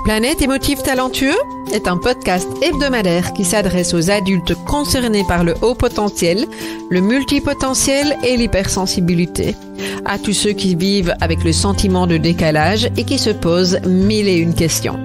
Planète émotif talentueux est un podcast hebdomadaire qui s'adresse aux adultes concernés par le haut potentiel, le multipotentiel et l'hypersensibilité. À tous ceux qui vivent avec le sentiment de décalage et qui se posent mille et une questions.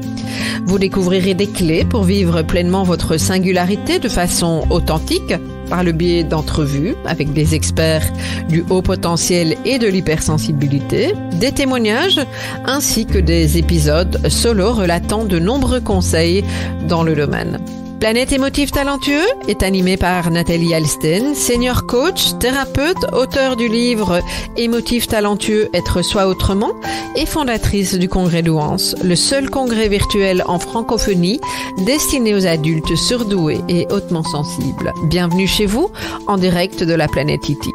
Vous découvrirez des clés pour vivre pleinement votre singularité de façon authentique par le biais d'entrevues avec des experts du haut potentiel et de l'hypersensibilité, des témoignages ainsi que des épisodes solo relatant de nombreux conseils dans le domaine. Planète émotif talentueux est animé par Nathalie Alsten, senior coach, thérapeute, auteure du livre Émotif talentueux, être soi autrement et fondatrice du congrès Douance, le seul congrès virtuel en francophonie destiné aux adultes surdoués et hautement sensibles. Bienvenue chez vous, en direct de la planète Iti.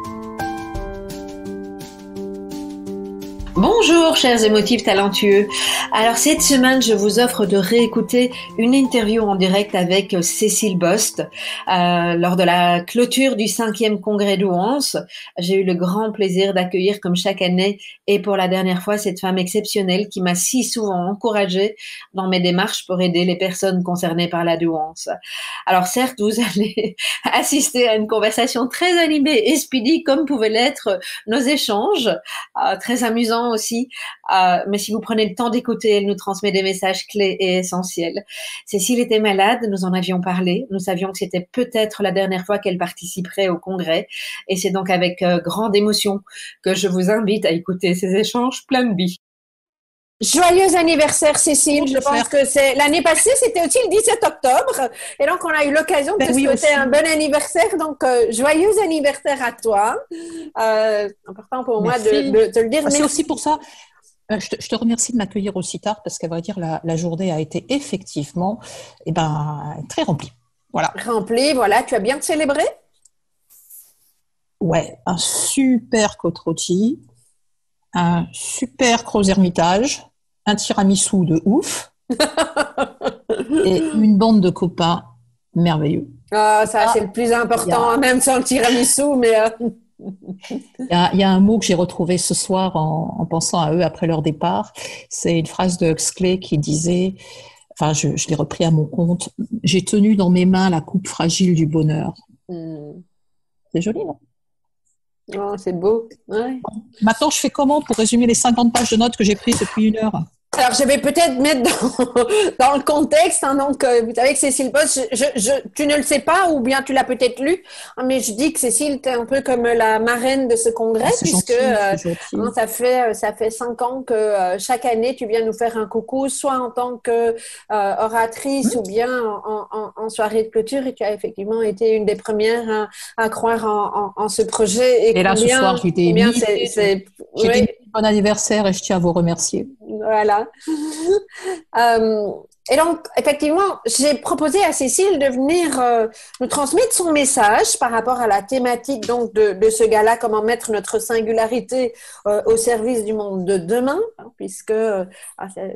Bonjour chers émotifs talentueux. Alors cette semaine, je vous offre de réécouter une interview en direct avec Cécile Bost lors de la clôture du 5e congrès Douance. J'ai eu le grand plaisir d'accueillir comme chaque année et pour la dernière fois cette femme exceptionnelle qui m'a si souvent encouragée dans mes démarches pour aider les personnes concernées par la Douance. Alors certes, vous allez assister à une conversation très animée et speedy comme pouvaient l'être nos échanges, très amusants aussi, mais si vous prenez le temps d'écouter, elle nous transmet des messages clés et essentiels. Cécile était malade, nous en avions parlé, nous savions que c'était peut-être la dernière fois qu'elle participerait au congrès, et c'est donc avec grande émotion que je vous invite à écouter ces échanges pleins de vie. Joyeux anniversaire Cécile, je pense que c'est l'année passée, c'était aussi le 17 octobre et donc on a eu l'occasion de te souhaiter un bon anniversaire, donc joyeux anniversaire à toi. Important pour moi de te le dire. C'est aussi pour ça, je te remercie de m'accueillir aussi tard parce qu'à vrai dire la journée a été effectivement très remplie. Voilà. Remplie, voilà, tu as bien célébré? Ouais, un super côte rôti, un super gros ermitage, un tiramisu de ouf et une bande de copains merveilleux. Ah, ça, c'est le plus important, même sans le tiramisu, mais... Il y a un mot que j'ai retrouvé ce soir en pensant à eux après leur départ. C'est une phrase de Huxley qui disait, enfin, je l'ai repris à mon compte, « J'ai tenu dans mes mains la coupe fragile du bonheur ». C'est joli, non? Oh, c'est beau. Ouais. Maintenant, je fais comment pour résumer les 50 pages de notes que j'ai prises depuis 1 heure? Alors, je vais peut-être mettre dans le contexte, hein, donc, vous savez que Cécile Bost, tu ne le sais pas ou bien tu l'as peut-être lu, mais je dis que Cécile, t'es un peu comme la marraine de ce congrès, puisque ça fait 5 ans que chaque année, tu viens nous faire un coucou, soit en tant que oratrice ou bien en soirée de clôture, et tu as effectivement été une des premières à croire en ce projet. Et là, ce soir, j'ai été bon anniversaire et je tiens à vous remercier. Voilà. Et donc, effectivement, j'ai proposé à Cécile de venir nous transmettre son message par rapport à la thématique donc de ce gala, comment mettre notre singularité au service du monde de demain, hein, puisque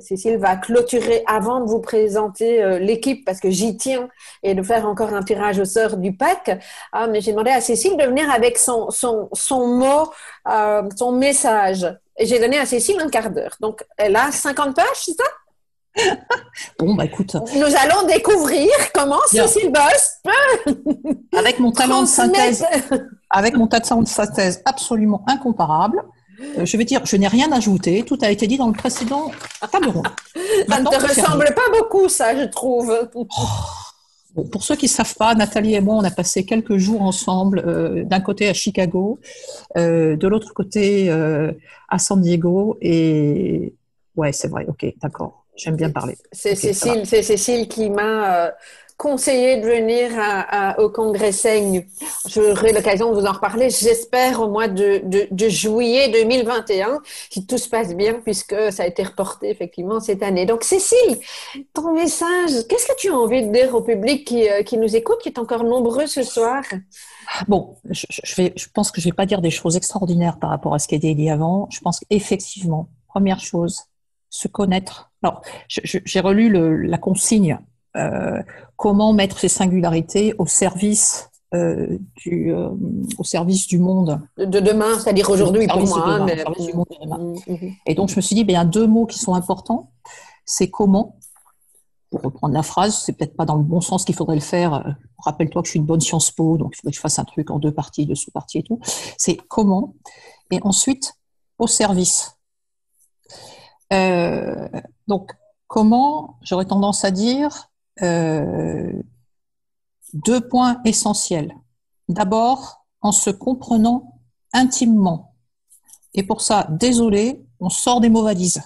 Cécile va clôturer avant de vous présenter l'équipe, parce que j'y tiens, et de faire encore un tirage au sort du pack. Mais j'ai demandé à Cécile de venir avec son mot, son message. Et j'ai donné à Cécile un quart d'heure. Donc, elle a 50 pages, c'est ça? Bon, écoute. Nous allons découvrir comment Cécile Bost peut avec mon talent de synthèse, absolument incomparable. Je vais dire, je n'ai rien ajouté. Tout a été dit dans le précédent table ronde. Ça ne te ressemble pas beaucoup, ça, je trouve. Bon, pour ceux qui ne savent pas, Nathalie et moi, on a passé quelques jours ensemble, d'un côté à Chicago, de l'autre côté à San Diego. Et ouais, c'est vrai, ok, d'accord, j'aime bien parler. C'est Cécile qui m'a conseillé de venir au congrès Seigne. J'aurai l'occasion de vous en reparler, j'espère, au mois de juillet 2021, si tout se passe bien, puisque ça a été reporté effectivement cette année. Donc Cécile, ton message, qu'est-ce que tu as envie de dire au public qui nous écoute, qui est encore nombreux ce soir? Bon, je pense que je vais pas dire des choses extraordinaires par rapport à ce qui a été dit avant. Je pense qu'effectivement, première chose, se connaître. Alors, j'ai relu la consigne, comment mettre ses singularités au service du monde. De demain, c'est-à-dire aujourd'hui pour moi. Au service du monde de demain. Et donc, je me suis dit, il y a 2 mots qui sont importants. C'est comment pour reprendre la phrase, c'est peut-être pas dans le bon sens qu'il faudrait le faire. Rappelle-toi que je suis une bonne Sciences Po, donc il faudrait que je fasse un truc en 2 parties, 2 sous-parties et tout. C'est comment. Et ensuite, au service. Donc, comment, j'aurais tendance à dire, 2 points essentiels. D'abord, en se comprenant intimement. Et pour ça, désolé, on sort des mots valises.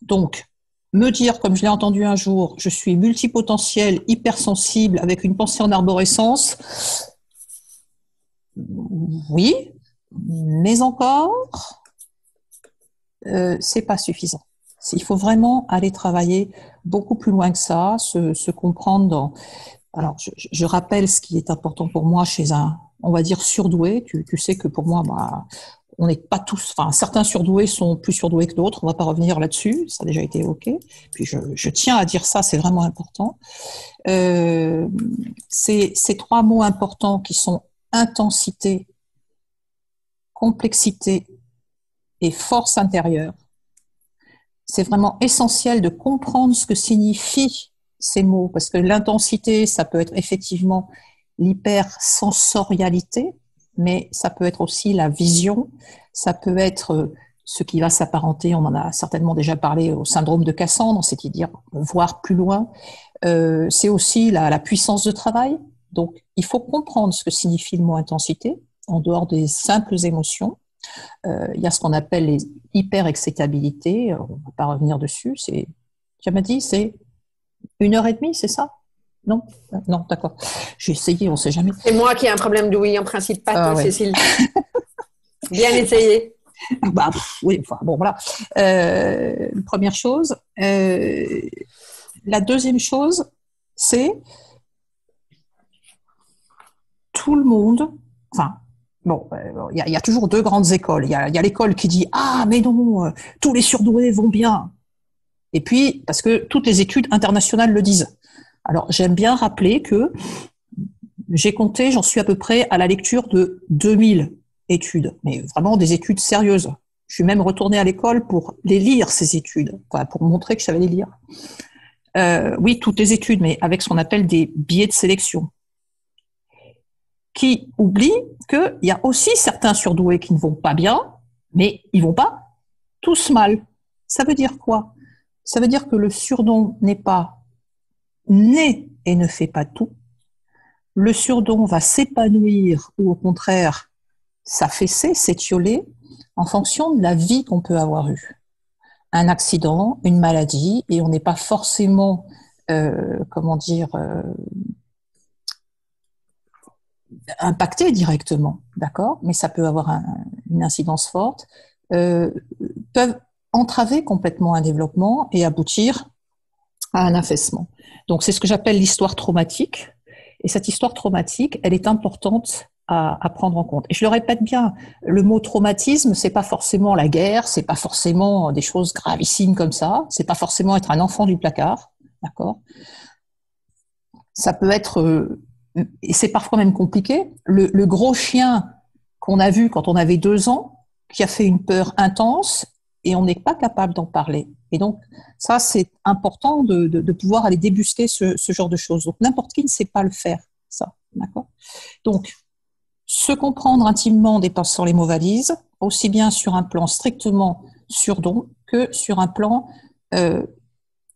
Donc, me dire, comme je l'ai entendu un jour, je suis multipotentiel, hypersensible, avec une pensée en arborescence, oui, mais encore, c'est pas suffisant. Il faut vraiment aller travailler beaucoup plus loin que ça, se comprendre dans... Alors, je rappelle ce qui est important pour moi chez un, on va dire, surdoué. Tu sais que pour moi, on n'est pas tous, enfin, certains surdoués sont plus surdoués que d'autres. On va pas revenir là-dessus. Ça a déjà été évoqué. Puis je tiens à dire ça, c'est vraiment important. Ces 3 mots importants qui sont intensité, complexité et force intérieure. C'est vraiment essentiel de comprendre ce que signifient ces mots, parce que l'intensité, ça peut être effectivement l'hypersensorialité, mais ça peut être aussi la vision, ça peut être ce qui va s'apparenter, on en a certainement déjà parlé, au syndrome de Cassandre, c'est-à-dire voir plus loin. C'est aussi la puissance de travail. Donc, il faut comprendre ce que signifie le mot intensité, en dehors des simples émotions. Il y a ce qu'on appelle les hyper-excitabilités, on ne va pas revenir dessus. Tu m'as dit, c'est 1h30, c'est ça? Non, non, d'accord. J'ai essayé, on ne sait jamais. C'est moi qui ai un problème d'ouïe, en principe, pas toi, ouais. Cécile. Bien essayé. Oui, enfin, bon, voilà. Première chose. La deuxième chose, c'est tout le monde, enfin, bon, il y a toujours 2 grandes écoles. Il y a l'école qui dit « Ah, mais non, tous les surdoués vont bien ». Et puis, parce que toutes les études internationales le disent. Alors, j'aime bien rappeler que j'ai compté, j'en suis à peu près à la lecture de 2000 études, mais vraiment des études sérieuses. Je suis même retournée à l'école pour les lire, ces études, pour montrer que je savais les lire. Oui, toutes les études, mais avec ce qu'on appelle des biais de sélection, qui oublient qu'il y a aussi certains surdoués qui ne vont pas bien, mais ils vont pas tous mal. Ça veut dire quoi? Ça veut dire que le surdon n'est pas né et ne fait pas tout. Le surdon va s'épanouir ou au contraire s'affaisser, s'étioler en fonction de la vie qu'on peut avoir eue. Un accident, une maladie, et on n'est pas forcément, impacté directement, d'accord, mais ça peut avoir une incidence forte, peuvent entraver complètement un développement et aboutir à un affaissement. Donc c'est ce que j'appelle l'histoire traumatique, et cette histoire traumatique, elle est importante à prendre en compte. Et je le répète bien, le mot traumatisme, c'est pas forcément la guerre, c'est pas forcément des choses gravissimes comme ça, c'est pas forcément être un enfant du placard, d'accord. Ça peut être, et c'est parfois même compliqué, le gros chien qu'on a vu quand on avait 2 ans, qui a fait une peur intense, et on n'est pas capable d'en parler. Et donc, ça, c'est important de pouvoir aller débusquer ce genre de choses. Donc, n'importe qui ne sait pas le faire, ça, d'accord. Donc, se comprendre intimement en dépassant les mots valises, aussi bien sur un plan strictement surdon que sur un plan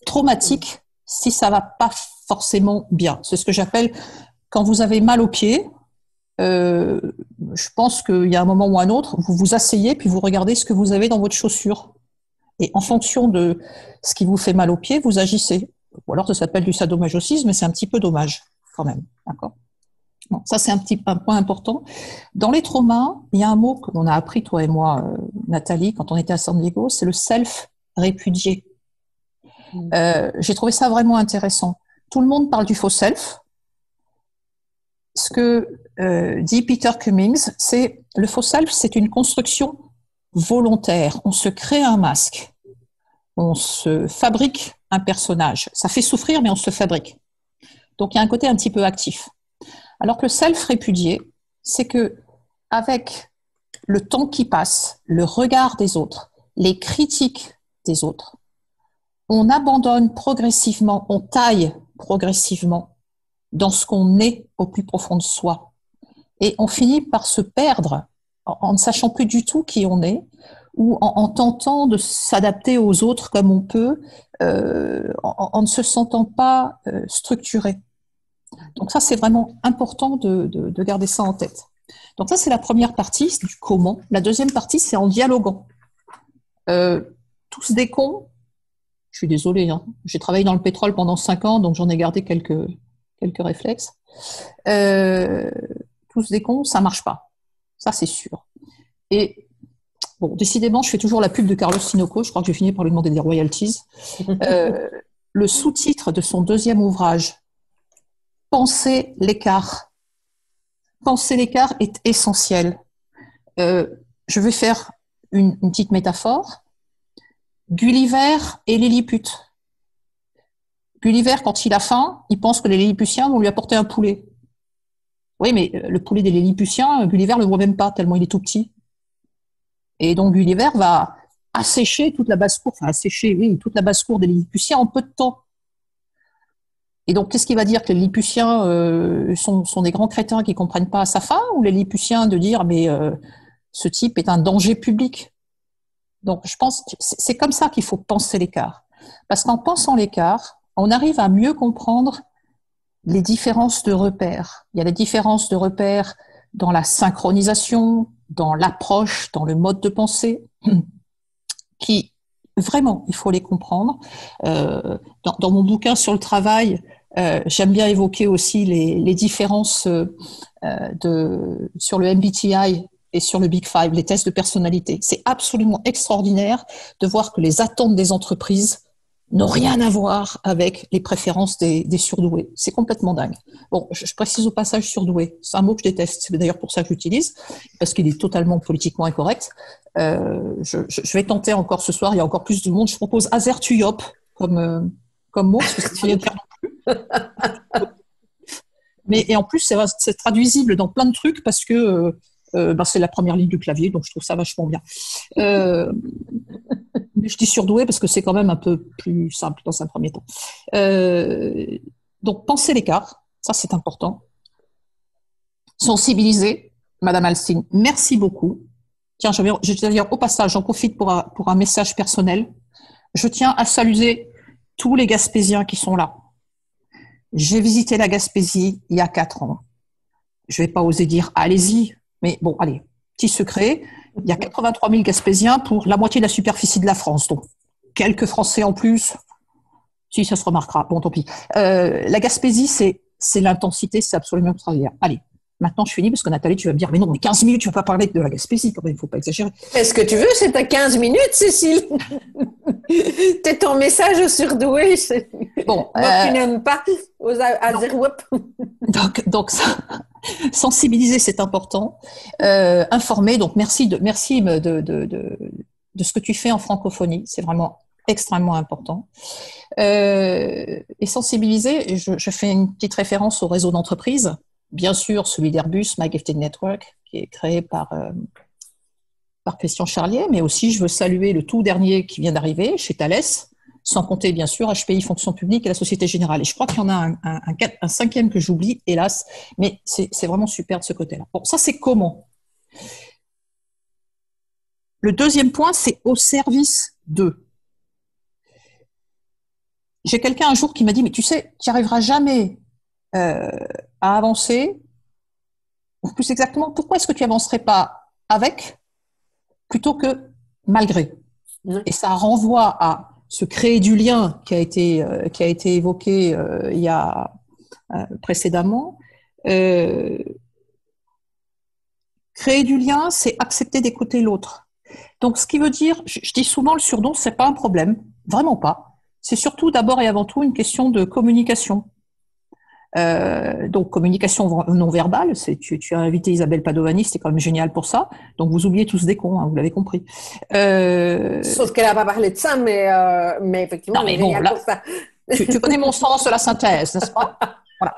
traumatique, si ça va pas forcément bien. C'est ce que j'appelle, quand vous avez mal aux pieds, je pense qu'il y a un moment ou un autre, vous vous asseyez puis vous regardez ce que vous avez dans votre chaussure. Et en fonction de ce qui vous fait mal aux pieds, vous agissez. Ou alors ça s'appelle du sadomasochisme, mais c'est un petit peu dommage quand même. D'accord ? Bon, ça, c'est un point important. Dans les traumas, il y a un mot qu'on a appris, toi et moi, Nathalie, quand on était à San Diego, c'est le self-répudié. J'ai trouvé ça vraiment intéressant. Tout le monde parle du faux self. Ce que dit Peter Cummings, c'est le faux self, c'est une construction volontaire. On se crée un masque. On se fabrique un personnage. Ça fait souffrir, mais on se fabrique. Donc, il y a un côté un petit peu actif. Alors que le self-répudié, c'est que avec le temps qui passe, le regard des autres, les critiques des autres, on abandonne progressivement, on taille progressivement dans ce qu'on est au plus profond de soi. Et on finit par se perdre en ne sachant plus du tout qui on est, ou en tentant de s'adapter aux autres comme on peut, en ne se sentant pas structuré. Donc ça, c'est vraiment important de garder ça en tête. Donc ça, c'est la première partie du comment. La deuxième partie, c'est en dialoguant. Tous des cons, je suis désolée, hein. J'ai travaillé dans le pétrole pendant 5 ans, donc j'en ai gardé quelques réflexes. Tous des cons, ça marche pas. Ça, c'est sûr. Et bon, décidément, je fais toujours la pub de Carlos Sinoco. Je crois que je vais finir par lui demander des royalties. Le sous-titre de son deuxième ouvrage, Penser l'écart. Penser l'écart est essentiel. Je vais faire une petite métaphore. Gulliver et Lilliput. Gulliver, quand il a faim, il pense que les Lilliputiens vont lui apporter un poulet. Oui, mais le poulet des Lilliputiens, Gulliver ne le voit même pas, tellement il est tout petit. Et donc Gulliver va assécher toute la basse-cour, toute la basse-cour des Lilliputiens en peu de temps. Et donc, qu'est-ce qu'il va dire? Que les Lilliputiens sont des grands crétins qui ne comprennent pas sa faim, ou les Lilliputiens de dire mais ce type est un danger public? Donc, je pense que c'est comme ça qu'il faut penser l'écart. Parce qu'en pensant l'écart, on arrive à mieux comprendre les différences de repères. Il y a des différences de repères dans la synchronisation, dans l'approche, dans le mode de pensée, qui, vraiment, il faut les comprendre. Dans mon bouquin sur le travail, j'aime bien évoquer aussi les différences sur le MBTI et sur le Big Five, les tests de personnalité. C'est absolument extraordinaire de voir que les attentes des entreprises n'ont rien à voir avec les préférences des surdoués. C'est complètement dingue. Bon, je précise au passage surdoué. C'est un mot que je déteste. C'est d'ailleurs pour ça que j'utilise, parce qu'il est totalement politiquement incorrect. Je vais tenter encore ce soir. Il y a encore plus de monde. Je propose azertuyop comme mot, parce que ça ne veut rien dire non plus. Et en plus, c'est traduisible dans plein de trucs parce que c'est la première ligne du clavier, donc je trouve ça vachement bien. Mais je dis surdoué parce que c'est quand même un peu plus simple dans un premier temps. Donc, penser l'écart, ça c'est important. Sensibiliser, Madame Alsting, merci beaucoup. Tiens, je vais dire au passage, j'en profite pour un message personnel. Je tiens à saluer tous les Gaspésiens qui sont là. J'ai visité la Gaspésie il y a 4 ans. Je vais pas oser dire allez-y, mais bon, allez, petit secret. Il y a 83 000 Gaspésiens pour la moitié de la superficie de la France. Donc, quelques Français en plus. Si, ça se remarquera. Bon, tant pis. La Gaspésie, c'est l'intensité, c'est absolument extraordinaire. Allez, maintenant, je finis parce que Nathalie, tu vas me dire, mais non, mais 15 minutes, tu vas pas parler de la Gaspésie quand même, il ne faut pas exagérer. Est-ce que tu veux, c'est à 15 minutes, Cécile. T'es ton message surdoué. Bon, moi qui n'aime pas aux azerwap. Donc ça, sensibiliser, c'est important. Informer, donc merci de ce que tu fais en francophonie, c'est vraiment extrêmement important. Et sensibiliser, je fais une petite référence au réseau d'entreprises, bien sûr celui d'Airbus, My Gifted Network, qui est créé par Christian Charlier, mais aussi je veux saluer le tout dernier qui vient d'arriver chez Thales, sans compter bien sûr HPI Fonction Publique et la Société Générale. Et je crois qu'il y en a un cinquième que j'oublie, hélas, mais c'est vraiment super de ce côté-là. Bon, ça c'est comment. Le deuxième point, c'est au service d'eux. J'ai quelqu'un un jour qui m'a dit, mais tu sais, tu n'y arriveras jamais à avancer, ou plus exactement, pourquoi est-ce que tu n'avancerais pas avec plutôt que malgré? Et ça renvoie à se créer du lien qui a été évoqué il y a précédemment. Créer du lien, c'est accepter d'écouter l'autre. Donc, ce qui veut dire, je dis souvent, le surdon, c'est pas un problème, vraiment pas. C'est surtout d'abord et avant tout une question de communication. Donc, communication non verbale, tu as invité Isabelle Padovani, c'était quand même génial pour ça. Donc, vous oubliez tous des cons, hein, vous l'avez compris. Sauf qu'elle n'a pas parlé de ça, mais effectivement, non, mais elle est bon, géniale là, pour ça. Tu connais mon sens de la synthèse, n'est-ce pas? Voilà.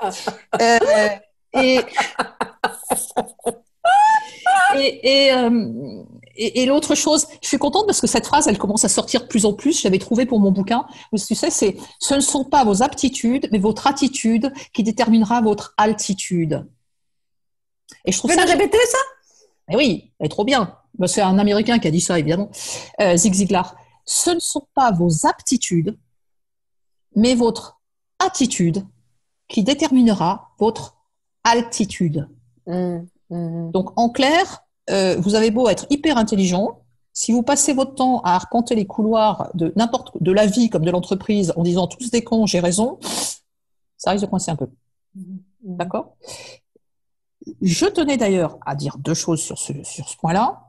et l'autre chose, je suis contente parce que cette phrase, elle commence à sortir de plus en plus. Je l'avais trouvée pour mon bouquin. Tu sais, ce ne sont pas vos aptitudes, mais votre attitude qui déterminera votre altitude. Et je trouve Tu peux ça. nous répéter ça? Mais oui, elle est trop bien. Ben, c'est un Américain qui a dit ça, évidemment. Zig Ziglar. Ce ne sont pas vos aptitudes, mais votre attitude qui déterminera votre altitude. Donc, en clair, vous avez beau être hyper intelligent, si vous passez votre temps à arpenter les couloirs de la vie comme de l'entreprise en disant tous des cons, j'ai raison, ça risque de coincer un peu. D'accord? Je tenais d'ailleurs à dire deux choses sur ce point-là.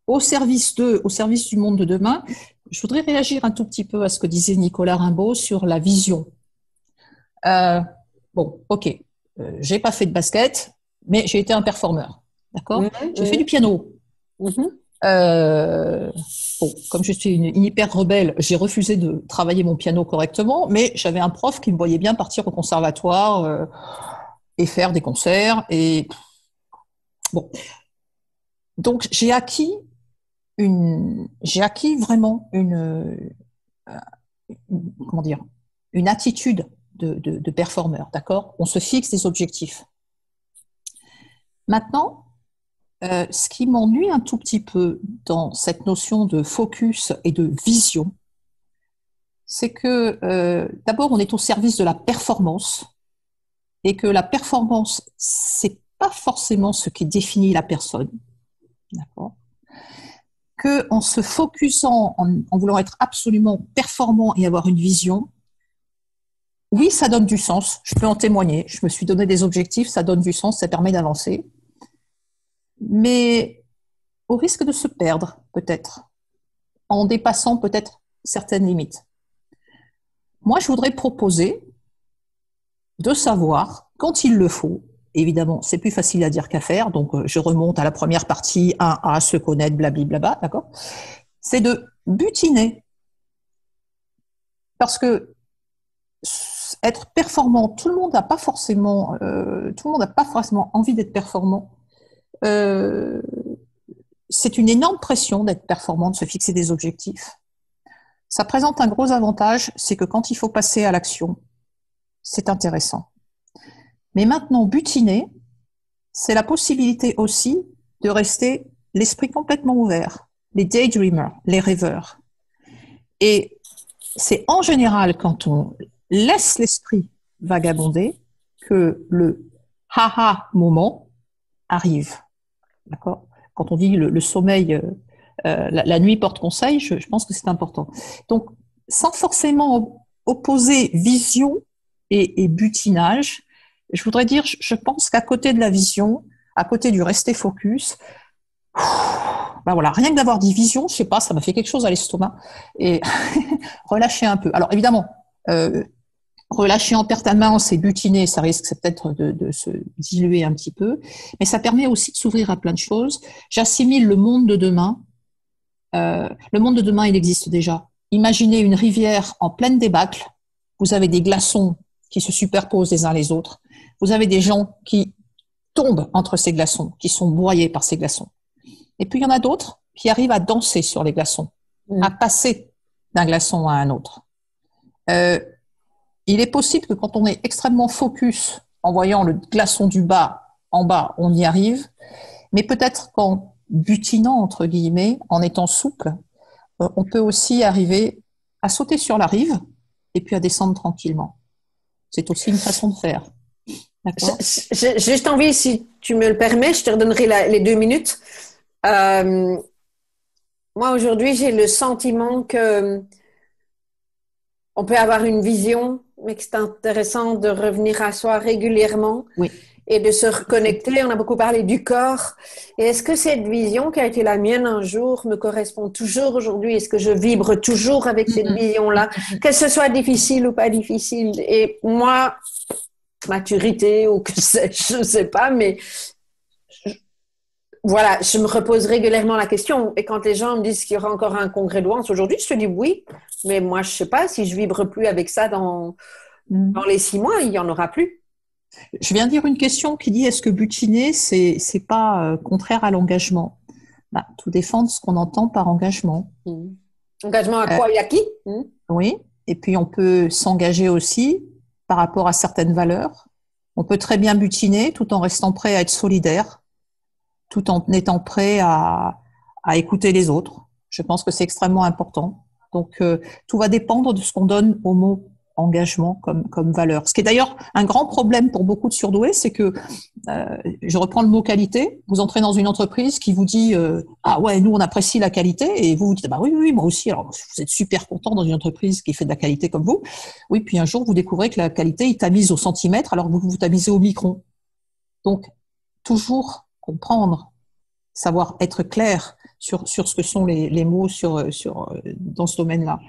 Au service du monde de demain, je voudrais réagir un tout petit peu à ce que disait Nicolas Rimbaud sur la vision. Bon, ok, j'ai pas fait de basket, mais j'ai été un performeur, d'accord? J'ai fait du piano. Bon, comme je suis une hyper rebelle, j'ai refusé de travailler mon piano correctement, mais j'avais un prof qui me voyait bien partir au conservatoire et faire des concerts. Et bon, donc j'ai acquis vraiment comment dire, une attitude de performeur, d'accord? On se fixe des objectifs. Maintenant, ce qui m'ennuie un tout petit peu dans cette notion de focus et de vision, c'est que d'abord, on est au service de la performance et que la performance, c'est pas forcément ce qui définit la personne, d'accord? Qu'en se focusant, en voulant être absolument performant et avoir une vision, oui, ça donne du sens, je peux en témoigner, je me suis donné des objectifs, ça donne du sens, ça permet d'avancer, mais au risque de se perdre, peut-être, en dépassant peut-être certaines limites. Moi, je voudrais proposer de savoir, quand il le faut, évidemment, c'est plus facile à dire qu'à faire, donc je remonte à la première partie, 1A, se connaître, blablabla, d'accord? C'est de butiner. Parce que être performant, tout le monde n'a pas forcément envie d'être performant. C'est une énorme pression d'être performant, de se fixer des objectifs. Ça présente un gros avantage, c'est que quand il faut passer à l'action, c'est intéressant. Mais maintenant, butiner, c'est la possibilité aussi de rester l'esprit complètement ouvert, les daydreamers, les rêveurs. Et c'est en général quand on laisse l'esprit vagabonder que le ha-ha moment arrive. D'accord? Quand on dit le sommeil, la nuit porte conseil, je pense que c'est important. Donc, sans forcément opposer vision et butinage, je voudrais dire, je pense qu'à côté de la vision, à côté du rester focus, ben voilà, rien que d'avoir dit vision, je sais pas, ça m'a fait quelque chose à l'estomac, et relâcher un peu. Alors évidemment, relâcher en permanence et butiner, ça risque peut-être de se diluer un petit peu, mais ça permet aussi de s'ouvrir à plein de choses. J'assimile le monde de demain. Le monde de demain, il existe déjà. Imaginez une rivière en pleine débâcle. Vous avez des glaçons qui se superposent les uns les autres. Vous avez des gens qui tombent entre ces glaçons, qui sont broyés par ces glaçons. Et puis, il y en a d'autres qui arrivent à danser sur les glaçons, à passer d'un glaçon à un autre. Il est possible que quand on est extrêmement focus en voyant le glaçon du bas en bas, on y arrive, mais peut-être qu'en butinant, entre guillemets, en étant souple, on peut aussi arriver à sauter sur la rive et puis à descendre tranquillement. C'est aussi une façon de faire. D'accord ? J'ai juste envie, si tu me le permets, je te redonnerai les 2 minutes. Moi, aujourd'hui, j'ai le sentiment que on peut avoir une vision, mais que c'est intéressant de revenir à soi régulièrement. Oui. Et de se reconnecter. On a beaucoup parlé du corps. Et est-ce que cette vision qui a été la mienne un jour me correspond toujours aujourd'hui? Est-ce que je vibre toujours avec cette vision-là? Que ce soit difficile ou pas difficile. Et moi, maturité ou que sais-je, je sais pas, mais voilà, je me repose régulièrement la question. Et quand les gens me disent qu'il y aura encore un congrès de Douance aujourd'hui, je te dis oui. Mais moi, je sais pas si je vibre plus avec ça dans les 6 mois, il y en aura plus. Je viens de lire une question qui dit est-ce que butiner, c'est pas contraire à l'engagement? Bah, tout dépend de ce qu'on entend par engagement. Engagement à quoi et à qui? Oui, et puis on peut s'engager aussi par rapport à certaines valeurs. On peut très bien butiner tout en restant prêt à être solidaire, tout en étant prêt à écouter les autres. Je pense que c'est extrêmement important. Donc, tout va dépendre de ce qu'on donne au mot engagement comme valeur. Ce qui est d'ailleurs un grand problème pour beaucoup de surdoués, c'est que, je reprends le mot qualité, vous entrez dans une entreprise qui vous dit ah ouais, nous on apprécie la qualité, et vous vous dites bah oui, oui, moi aussi, alors vous êtes super content dans une entreprise qui fait de la qualité comme vous, oui, puis un jour vous découvrez que la qualité il tamise au centimètre alors que vous tamisez au micron. Donc, toujours comprendre, savoir être clair sur ce que sont les mots dans ce domaine-là.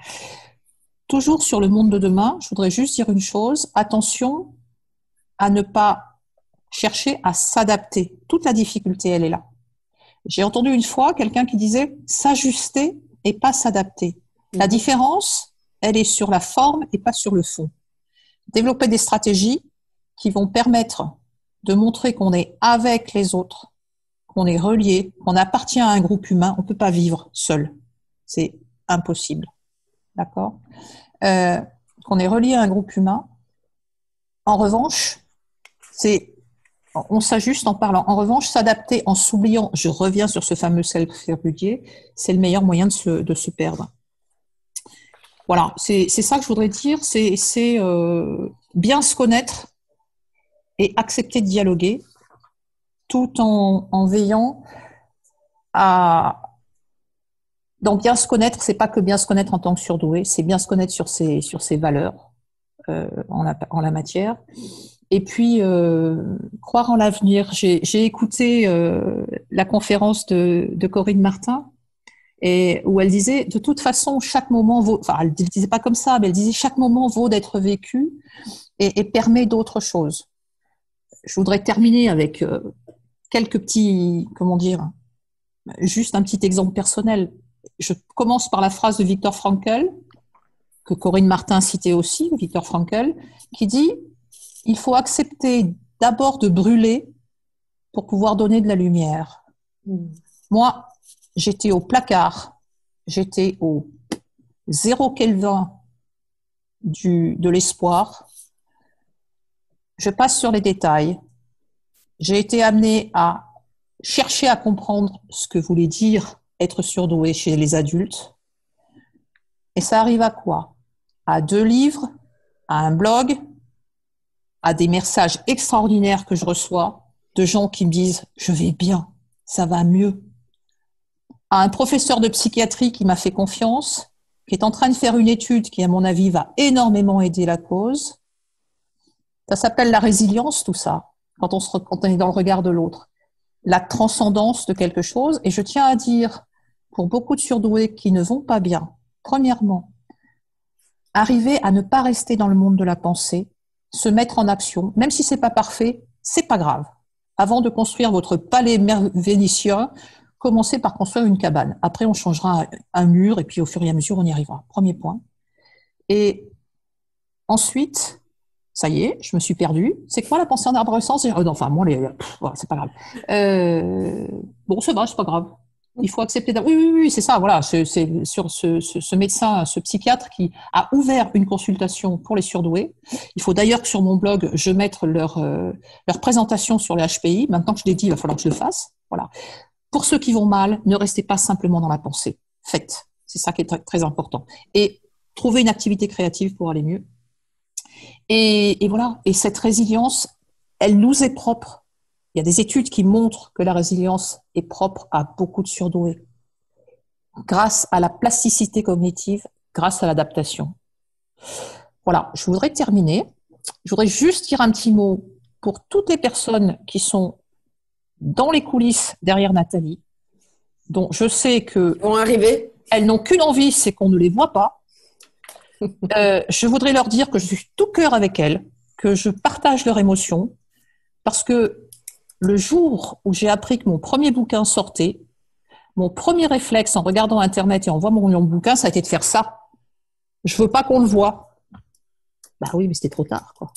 Toujours sur le monde de demain, je voudrais juste dire une chose, attention à ne pas chercher à s'adapter. Toute la difficulté, elle est là. J'ai entendu une fois quelqu'un qui disait s'ajuster et pas s'adapter. La différence, elle est sur la forme et pas sur le fond. Développer des stratégies qui vont permettre de montrer qu'on est avec les autres, qu'on est relié, qu'on appartient à un groupe humain. On ne peut pas vivre seul. C'est impossible. D'accord ? Qu'on est relié à un groupe humain. En revanche, on s'ajuste en parlant. En revanche, s'adapter en s'oubliant, je reviens sur ce fameux self-verbudier, c'est le meilleur moyen de se perdre. Voilà, c'est ça que je voudrais dire, c'est bien se connaître et accepter de dialoguer, tout en veillant à... Donc, bien se connaître, c'est pas que bien se connaître en tant que surdoué, c'est bien se connaître sur ses valeurs en la matière. Et puis, croire en l'avenir. J'ai écouté la conférence de Corinne Martin, et où elle disait, de toute façon, chaque moment vaut... Enfin, elle ne disait pas comme ça, mais elle disait, chaque moment vaut d'être vécu et permet d'autres choses. Je voudrais terminer avec quelques petits... Comment dire ? Juste un petit exemple personnel. Je commence par la phrase de Viktor Frankl, que Corinne Martin citait aussi, Viktor Frankl, qui dit « Il faut accepter d'abord de brûler pour pouvoir donner de la lumière. » Moi, j'étais au placard, j'étais au 0 Kelvin de l'espoir. Je passe sur les détails. J'ai été amenée à chercher à comprendre ce que voulait dire être surdoué chez les adultes. Et ça arrive à quoi ? À 2 livres, à un blog, à des messages extraordinaires que je reçois de gens qui me disent « Je vais bien, ça va mieux », à un professeur de psychiatrie qui m'a fait confiance, qui est en train de faire une étude qui, à mon avis, va énormément aider la cause. Ça s'appelle la résilience, tout ça, quand on est dans le regard de l'autre. La transcendance de quelque chose. Et je tiens à dire, pour beaucoup de surdoués qui ne vont pas bien, premièrement, arriver à ne pas rester dans le monde de la pensée, se mettre en action, même si c'est pas parfait, c'est pas grave. Avant de construire votre palais vénitien, commencez par construire une cabane. Après, on changera un mur et puis au fur et à mesure, on y arrivera. Premier point. Et ensuite, ça y est, je me suis perdue. C'est quoi la pensée en arborescence ? Non, enfin, moi, voilà, c'est pas grave. Bon, ça va, c'est pas grave. Il faut accepter d'avoir... Oui, c'est ça, voilà. C'est sur ce médecin, ce psychiatre qui a ouvert une consultation pour les surdoués. Il faut d'ailleurs que sur mon blog, je mette leur présentation sur les HPI. Maintenant que je l'ai dit, il va falloir que je le fasse. Voilà. Pour ceux qui vont mal, ne restez pas simplement dans la pensée. Faites. C'est ça qui est très, très important. Et trouvez une activité créative pour aller mieux. Et voilà. Et cette résilience, elle nous est propre. Il y a des études qui montrent que la résilience est propre à beaucoup de surdoués. Grâce à la plasticité cognitive, grâce à l'adaptation. Voilà. Je voudrais terminer. Je voudrais juste dire un petit mot pour toutes les personnes qui sont dans les coulisses derrière Nathalie, dont je sais que vont arriver. Elles n'ont qu'une envie, c'est qu'on ne les voit pas. Je voudrais leur dire que je suis tout cœur avec elles, que je partage leurs émotions, parce que le jour où j'ai appris que mon premier bouquin sortait, mon premier réflexe en regardant Internet et en voyant mon bouquin, ça a été de faire ça. Je veux pas qu'on le voie. Bah oui, mais c'était trop tard, quoi.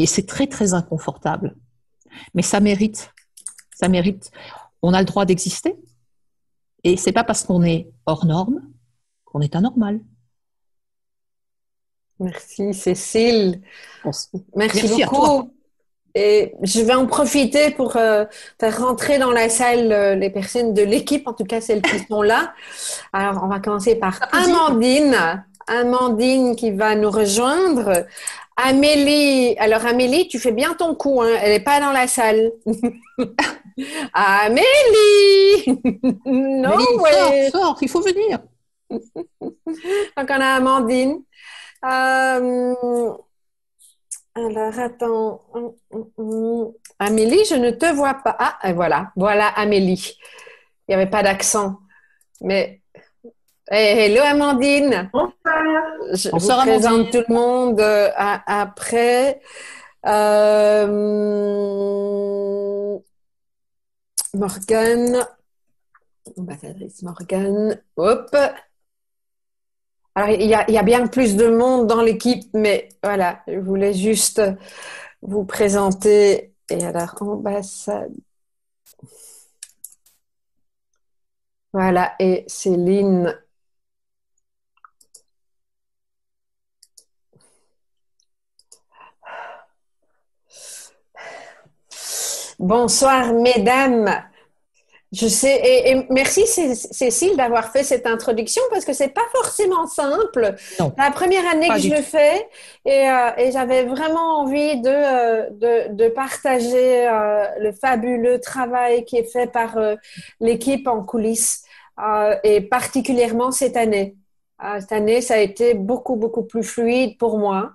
et c'est très, très inconfortable. Mais ça mérite. Ça mérite. On a le droit d'exister. Et c'est pas parce qu'on est hors norme qu'on est anormal. Merci Cécile. Merci beaucoup. À toi. Et je vais en profiter pour faire rentrer dans la salle les personnes de l'équipe, en tout cas celles qui sont là. Alors, on va commencer par Amandine. Amandine qui va nous rejoindre. Amélie. Alors, Amélie, tu fais bien ton coup, hein. Elle n'est pas dans la salle. Amélie! No Amélie, way! sors, il faut venir. Donc, on a Amandine. Alors, attends. Amélie, je ne te vois pas. Ah, et voilà. Voilà Amélie. Il n'y avait pas d'accent. Mais, hello Amandine. Je vous présente Amandine. Tout le monde après. Morgane. Ambassadrice Morgane. Hop. Alors, il y a bien plus de monde dans l'équipe, mais voilà, je voulais juste vous présenter. Et alors, ambassade. Voilà, et Céline. Bonsoir, mesdames. Je sais, et merci Cécile d'avoir fait cette introduction parce que c'est pas forcément simple. Non, la première année que je le fais et j'avais vraiment envie de partager le fabuleux travail qui est fait par l'équipe en coulisses et particulièrement cette année. Cette année, ça a été beaucoup plus fluide pour moi.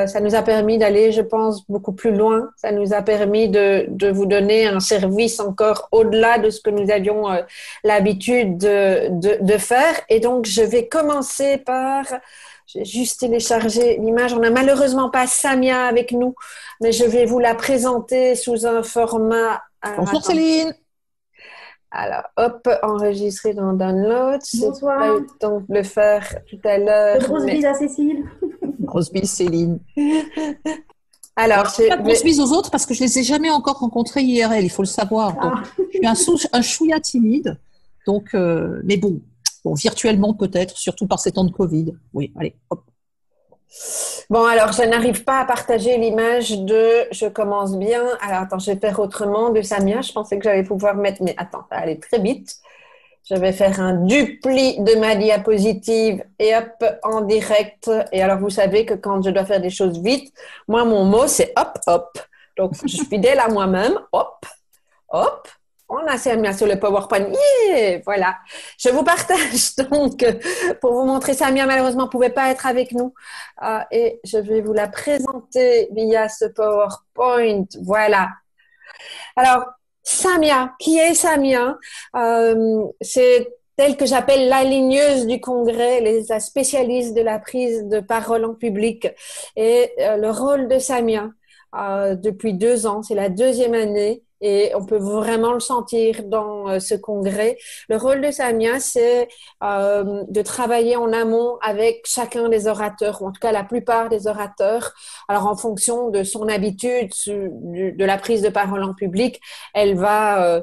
Ça nous a permis d'aller, je pense, beaucoup plus loin. Ça nous a permis de vous donner un service encore au-delà de ce que nous avions l'habitude de faire. Et donc, je vais commencer par... J'ai juste téléchargé l'image. On n'a malheureusement pas Samia avec nous, mais je vais vous la présenter sous un format... Bonjour Céline. Alors, hop, enregistrer dans Download. Bonsoir. J'ai pas eu le temps de le faire tout à l'heure. Grosse bise à Cécile. Grosse bise Céline. Alors, pas de grosse bise aux autres parce que je les ai jamais encore rencontrés IRL, il faut le savoir. Donc, je suis un chouïa timide. Donc, mais bon, virtuellement peut-être, surtout par ces temps de Covid. Oui, allez, hop. Bon, alors, je n'arrive pas à partager l'image de « je commence bien ». Alors, attends, je vais faire autrement de Samia. Je pensais que j'allais pouvoir mettre… Mais attends, ça va aller très vite. Je vais faire un dupli de ma diapositive et hop, en direct. Et alors, vous savez que quand je dois faire des choses vite, moi, mon mot, c'est hop, hop. Donc, je suis fidèle à moi-même. Hop, hop. On a Samia sur le PowerPoint. Yeah! Voilà. Je vous partage donc pour vous montrer. Samia, malheureusement, ne pouvait pas être avec nous. Et je vais vous la présenter via ce PowerPoint. Voilà. Alors, Samia, qui est Samia? C'est elle que j'appelle l'aligneuse du congrès, la spécialiste de la prise de parole en public. Et le rôle de Samia, depuis 2 ans, c'est la 2e année, et on peut vraiment le sentir dans ce congrès. Le rôle de Samia, c'est de travailler en amont avec chacun des orateurs, ou en tout cas la plupart des orateurs. Alors, en fonction de son habitude de la prise de parole en public, elle va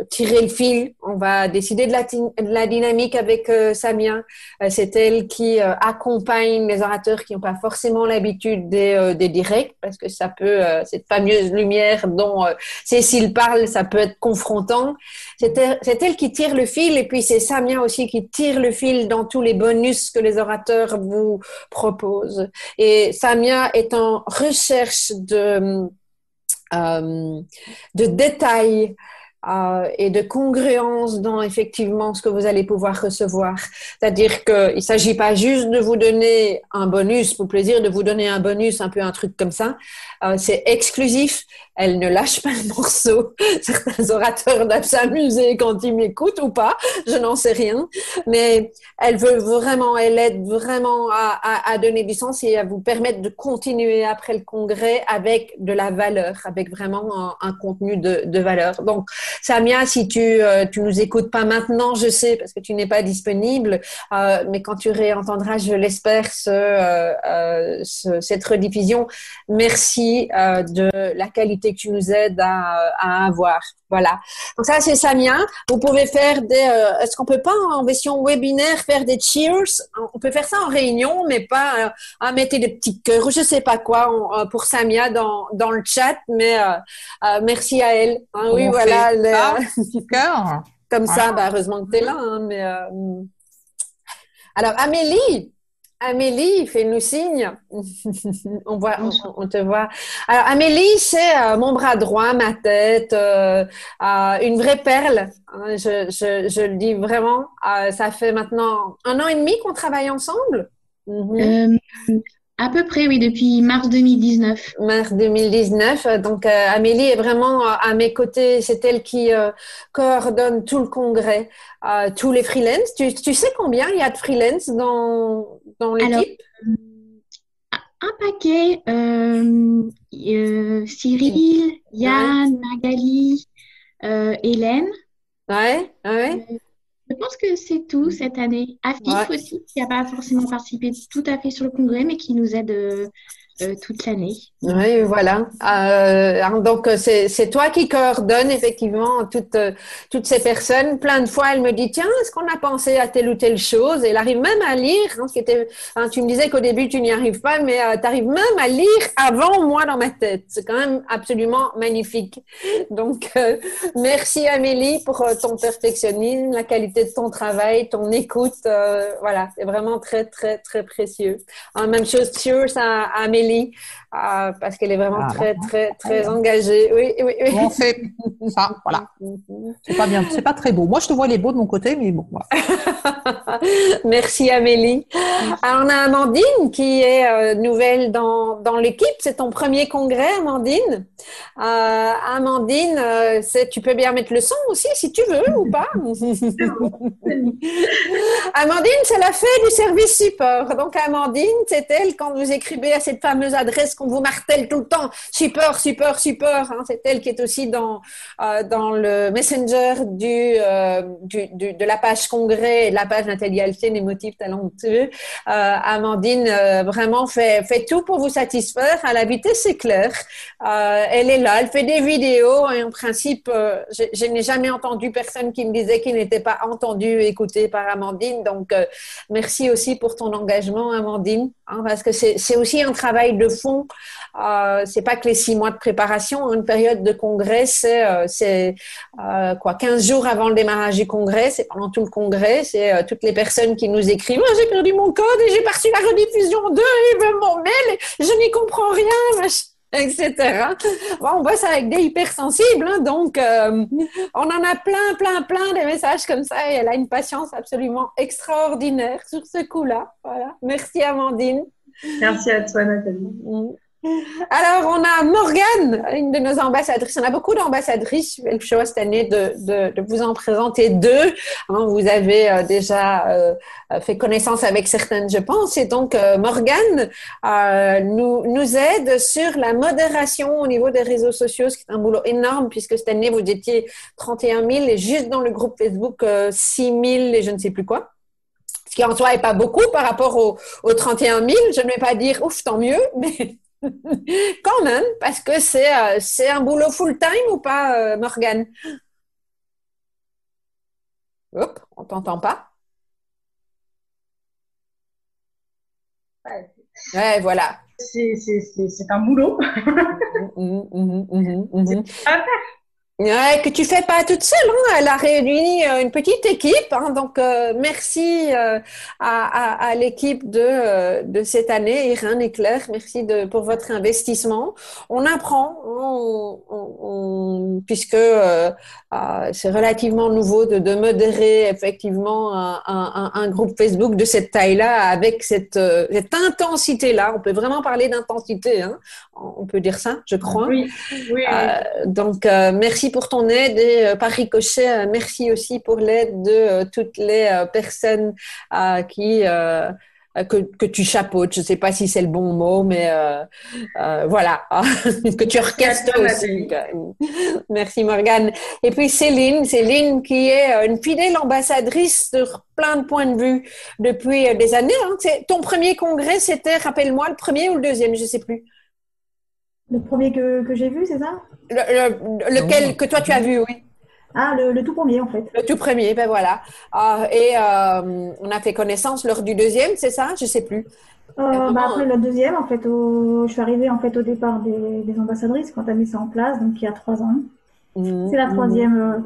tirer le fil. On va décider de la dynamique avec Samia. C'est elle qui accompagne les orateurs qui n'ont pas forcément l'habitude des directs, parce que ça peut, cette fameuse lumière dont Cécile parle, ça peut être confrontant. C'est elle qui tire le fil, et puis c'est Samia aussi qui tire le fil dans tous les bonus que les orateurs vous proposent. Et Samia est en recherche de détails et de congruence dans effectivement ce que vous allez pouvoir recevoir. C'est-à-dire qu'il ne s'agit pas juste de vous donner un bonus pour plaisir, de vous donner un bonus, un peu un truc comme ça. C'est exclusif. Elle ne lâche pas le morceau. Certains orateurs doivent s'amuser quand ils m'écoutent ou pas, je n'en sais rien. Mais elle aide vraiment à donner du sens et à vous permettre de continuer après le congrès avec de la valeur, avec vraiment un contenu de valeur. Donc, Samia, si tu nous écoutes pas maintenant, je sais, parce que tu n'es pas disponible, mais quand tu réentendras, je l'espère, cette rediffusion, merci de la qualité que tu nous aides à avoir. Voilà. Donc ça, c'est Samia. Vous pouvez faire est-ce qu'on peut pas en version webinaire faire des cheers? On peut faire ça en réunion, mais pas mettre des petits cœurs ou je sais pas quoi pour Samia dans le chat. Mais merci à elle. Hein, oui, voilà. Petit cœur. Comme ça, heureusement que tu es là. Hein, mais alors Amélie, fais-nous signe. On te voit. Alors, Amélie, c'est mon bras droit, ma tête, une vraie perle. Je le dis vraiment. Ça fait maintenant 1 an et demi qu'on travaille ensemble. À peu près, oui, depuis mars 2019. Mars 2019. Donc, Amélie est vraiment à mes côtés. C'est elle qui coordonne tout le congrès, tous les freelances. Tu sais combien il y a de freelances dans l'équipe? Un paquet. Cyril, Yann, Magali, Hélène. Ouais. Je pense que c'est tout cette année. Afif aussi, qui n'a pas forcément participé tout à fait sur le congrès, mais qui nous aide toute l'année. Oui, voilà. Donc, c'est toi qui coordonne effectivement toutes ces personnes. Plein de fois, elle me dit, tiens, est-ce qu'on a pensé à telle ou telle chose? Et elle arrive même à lire. Tu me disais qu'au début, tu n'y arrives pas, mais tu arrives même à lire avant moi dans ma tête. C'est quand même absolument magnifique. Donc, merci Amélie pour ton perfectionnisme, la qualité de ton travail, ton écoute. Voilà, c'est vraiment très, très, très précieux. Même chose, cheers à Amélie. Parce qu'elle est vraiment très, très, très engagée. Oui. On fait ça, voilà. C'est pas bien, c'est pas très beau. Moi, je te vois les beaux de mon côté, mais bon. Voilà. Merci Amélie. Alors, on a Amandine qui est nouvelle dans l'équipe. C'est ton premier congrès, Amandine. Amandine, tu peux bien mettre le son aussi si tu veux ou pas. Amandine, c'est la fée du service support. Donc, Amandine, c'est elle quand vous écrivez à cette fameuse adresse qu'on vous martèle tout le temps. Support. Hein. C'est elle qui est aussi dans le messenger de la page congrès et de la page Nathalie Alchin, les motifs talentueux. Amandine vraiment fait tout pour vous satisfaire à la vitesse éclair. Elle est là, elle fait des vidéos et en principe, je n'ai jamais entendu personne qui me disait qu'il n'était pas entendu, écouté par Amandine. Donc, merci aussi pour ton engagement, Amandine, hein, parce que c'est aussi un travail de fond. C'est pas que les 6 mois de préparation. Une période de congrès, c'est 15 jours avant le démarrage du congrès. C'est pendant tout le congrès. C'est toutes les personnes qui nous écrivent j'ai perdu mon code et j'ai pas reçu la rediffusion 2 et mon mail, je n'y comprends rien, etc. Bon, on bosse avec des hypersensibles, hein, donc on en a plein des messages comme ça et elle a une patience absolument extraordinaire sur ce coup-là. Voilà. Merci Amandine. Merci à toi Nathalie. Alors, on a Morgane, une de nos ambassadrices. On a beaucoup d'ambassadrices. Je fais le choix cette année de vous en présenter 2. Hein, vous avez déjà fait connaissance avec certaines, je pense. Et donc, Morgane nous aide sur la modération au niveau des réseaux sociaux, ce qui est un boulot énorme puisque cette année, vous étiez 31 000 et juste dans le groupe Facebook, 6 000 et je ne sais plus quoi. Ce qui en soi n'est pas beaucoup par rapport aux 31 000. Je ne vais pas dire, ouf, tant mieux, mais... Quand même, parce que c'est un boulot full-time ou pas, Morgane? Hop, on t'entend pas. Ouais, voilà. C'est un boulot. Que tu fais pas toute seule, hein. Elle a réuni une petite équipe, hein. Donc merci à l'équipe de cette année, Irène et Claire, merci pour votre investissement. On apprend, puisque c'est relativement nouveau de modérer effectivement un groupe Facebook de cette taille-là avec cette intensité-là. On peut vraiment parler d'intensité, hein. On peut dire ça, je crois. Oui. Donc merci pour ton aide et par ricochet, merci aussi pour l'aide de toutes les personnes qui que tu chapeautes. Je ne sais pas si c'est le bon mot, mais voilà, que tu orchestres aussi. Merci Morgane. Et puis Céline qui est une fidèle ambassadrice sur plein de points de vue depuis des années. Hein. Ton premier congrès, c'était, rappelle-moi, le premier ou le deuxième, je ne sais plus. Le premier que j'ai vu, c'est ça? Lequel que toi tu as vu, oui. Ah, le tout premier, en fait. Le tout premier, ben voilà. Et on a fait connaissance lors du deuxième, c'est ça? Je ne sais plus. Après le deuxième, en fait, je suis arrivée en fait au départ des ambassadrices quand tu as mis ça en place, donc il y a 3 ans. C'est la troisième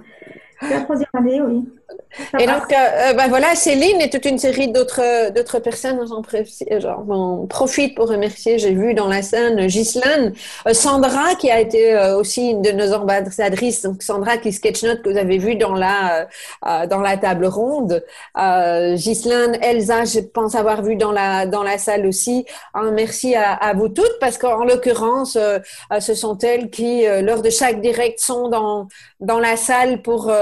année, oui. Et donc, voilà, Céline et toute une série d'autres personnes, j'en profite pour remercier, j'ai vu dans la scène Ghislaine, Sandra qui a été aussi une de nos ambassadrices, donc Sandra qui sketchnote que vous avez vu dans la table ronde, Ghislaine, Elsa, je pense avoir vu dans la salle aussi. Merci à vous toutes parce qu'en l'occurrence, ce sont elles qui, lors de chaque direct, sont dans la salle pour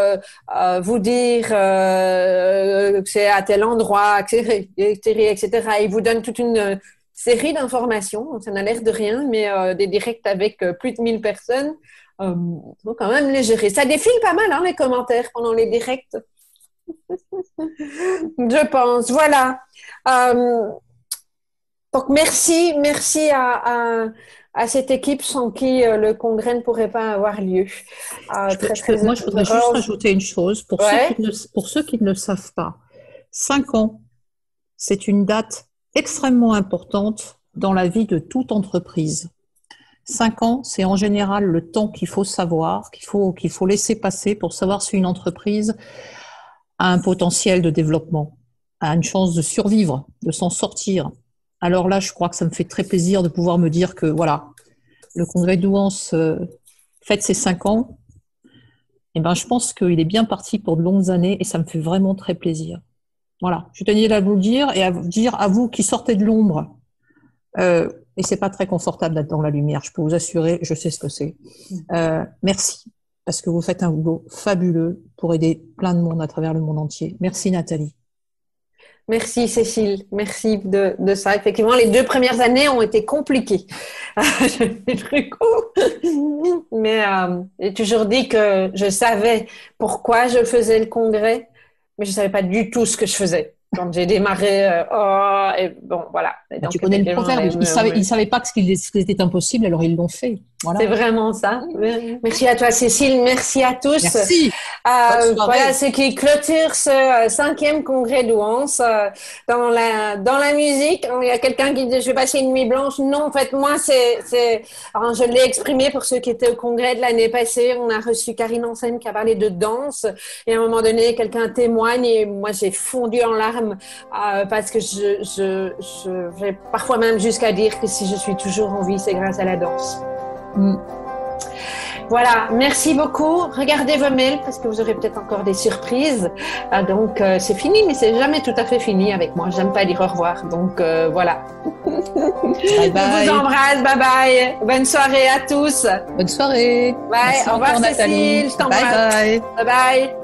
vous dire que c'est à tel endroit, etc. Ils vous donnent toute une série d'informations. Ça n'a l'air de rien, mais des directs avec plus de 1000 personnes, faut quand même les gérer. Ça défile pas mal, hein, les commentaires pendant les directs. Je pense. Voilà. Donc, merci à cette équipe sans qui le congrès ne pourrait pas avoir lieu. Moi, je voudrais juste rajouter une chose. Pour ceux qui ne le savent pas, 5 ans, c'est une date extrêmement importante dans la vie de toute entreprise. 5 ans, c'est en général le temps qu'il faut savoir, qu'il faut laisser passer pour savoir si une entreprise a un potentiel de développement, a une chance de survivre, de s'en sortir. Alors là, je crois que ça me fait très plaisir de pouvoir me dire que voilà, le congrès de Douance fête ses 5 ans. Et ben, je pense qu'il est bien parti pour de longues années et ça me fait vraiment très plaisir. Voilà, je tenais à vous le dire et à vous dire à vous qui sortez de l'ombre. Et c'est pas très confortable d'être dans la lumière, je peux vous assurer, je sais ce que c'est. Merci, parce que vous faites un boulot fabuleux pour aider plein de monde à travers le monde entier. Merci Nathalie. Merci Cécile, merci de ça. Effectivement, les 2 premières années ont été compliquées. Mais j'ai toujours dit que je savais pourquoi je faisais le congrès, mais je savais pas du tout ce que je faisais. Quand j'ai démarré, et bon, voilà. Et donc, tu connais le proverbe, ils savaient pas que ce qui était impossible, alors ils l'ont fait. Voilà. C'est vraiment ça. Merci à toi, Cécile. Merci à tous. Merci. Voilà ce qui clôture ce 5e congrès Douance. Dans la musique, il y a quelqu'un qui dit je vais passer une nuit blanche. Non, en fait, moi, alors, je l'ai exprimé pour ceux qui étaient au congrès de l'année passée. On a reçu Karine Anselme qui a parlé de danse. Et à un moment donné, quelqu'un témoigne et moi, j'ai fondu en larmes parce que je vais parfois même jusqu'à dire que si je suis toujours en vie, c'est grâce à la danse. Voilà, merci beaucoup. Regardez vos mails parce que vous aurez peut-être encore des surprises. Donc, c'est fini, mais c'est jamais tout à fait fini avec moi. J'aime pas dire au revoir. Donc, voilà. Bye bye. Je vous embrasse. Bye bye. Bonne soirée à tous. Bonne soirée. Bye. Au revoir, Cécile. Je t'embrasse. Bye bye. Bye bye.